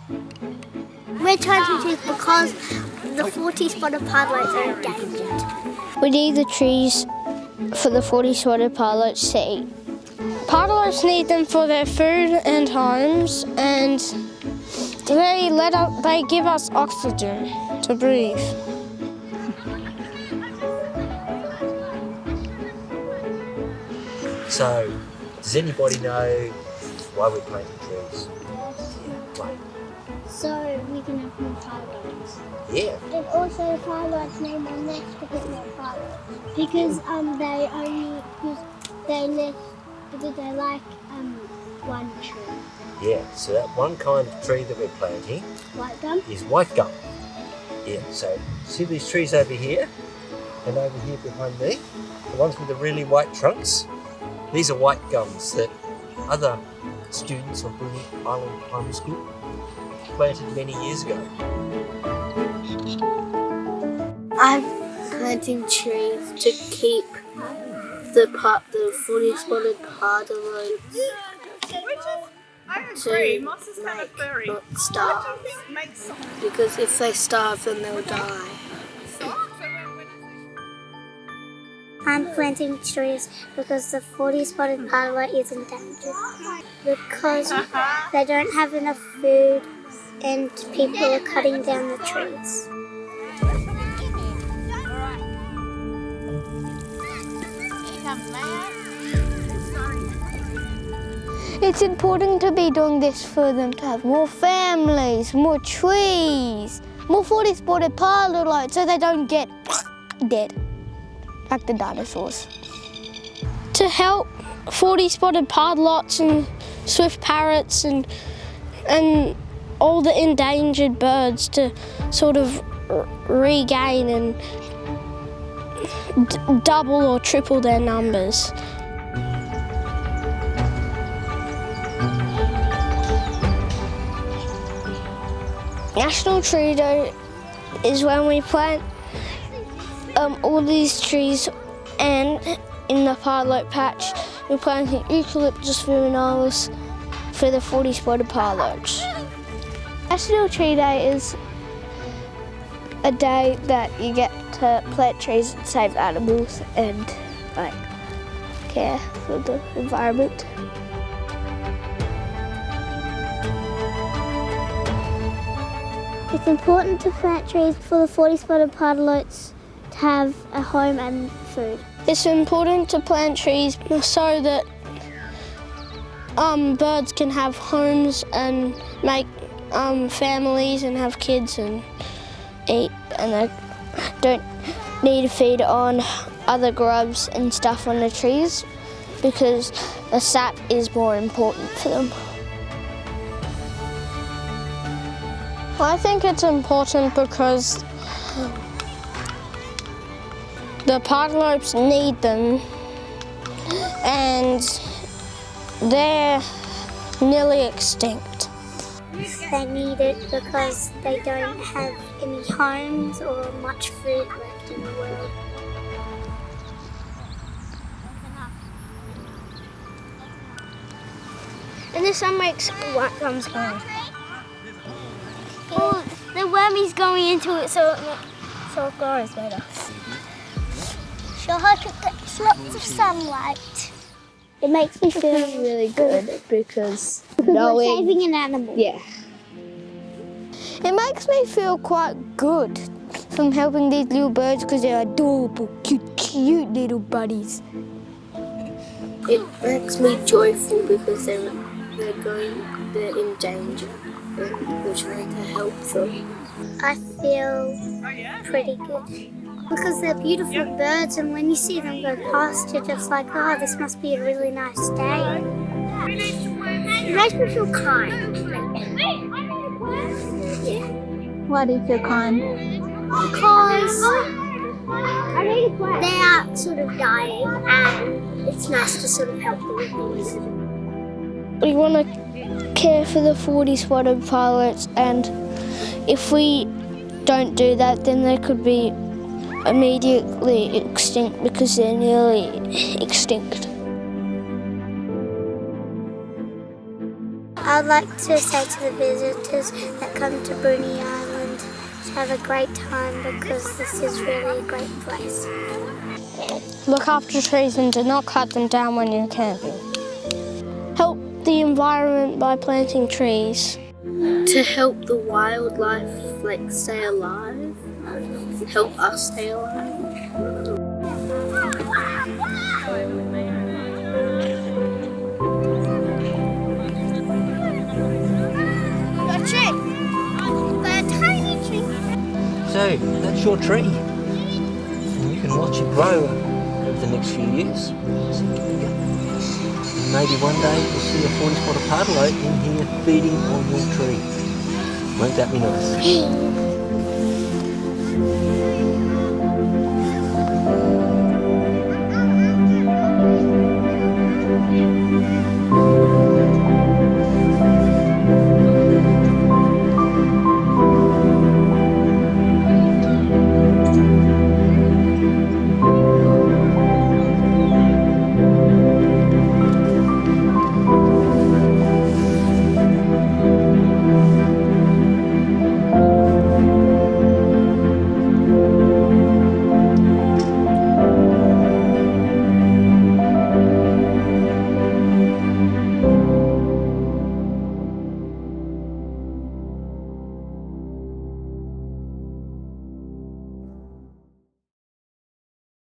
We're planting trees because the 40 spotted pardalotes are endangered. We need the trees for the 40 spotted pardalotes to eat. Pardalotes need them for their food and homes, and they give us oxygen to breathe. So, does anybody know why we're planting trees? Why? So we can have more pardalotes. Yeah. And also the pardalotes name their nest because they're pardalotes. Because they only they nest because they like one tree. Yeah, so that one kind of tree that we're planting White gum? is white gum. Yeah, so see these trees over here and over here behind me? The ones with the really white trunks? These are white gums that other students of Bruny Island Primary School planted many years ago. I'm planting trees to keep the 40 spotted pardalotes to not starve. Because if they starve, then they'll die. I'm planting trees because the 40 spotted pardalote is endangered. Because they don't have enough food and people are cutting down the trees. It's important to be doing this for them to have more families, more trees, more 40 spotted pardalotes so they don't get dead like the dinosaurs. To help 40 spotted pardalotes and swift parrots and all the endangered birds to sort of regain and double or triple their numbers. National Tree Day is when we plant all these trees, and in the pardalote patch we're planting Eucalyptus vulinalis for the 40 spotted pardalotes. National Tree Day is a day that you get to plant trees and save animals and care for the environment. It's important to plant trees for the 40 spotted pardalotes to have a home and food. It's important to plant trees so that birds can have homes and make families and have kids and eat, and they don't need to feed on other grubs and stuff on the trees because the sap is more important for them. I think it's important because the pardalotes need them and they're nearly extinct. They need it because they don't have any homes or much food left in the world. And the sun makes white gums go. Oh, the wormy's going into it so it grows better. So I hope it gets lots of sunlight. It makes me feel Really good because we're saving an animal. Yeah. It makes me feel quite good from helping these little birds because they're adorable, cute little buddies. It makes me joyful because they're in danger and we're trying to help them. I feel pretty good because they're beautiful birds, and when you see them go past, you're just like, oh, this must be a really nice day. It makes me feel kind. Yeah. Why do you feel kind? Because they are sort of dying, and it's nice to sort of help them with things. We want to care for the 40 spotted pardalotes, and if we don't do that, then they could be immediately extinct because they're nearly extinct. I'd like to say to the visitors that come to Bruny Island to have a great time because this is really a great place. Look after trees and do not cut them down when you're camping. Help the environment by planting trees. To help the wildlife stay alive and help us stay alive. A tree. Got a tiny tree. So that's your tree. And you can watch it grow over the next few years. And maybe one day you'll see a 40-spotted pardalote in here feeding on your tree. Won't that be nice?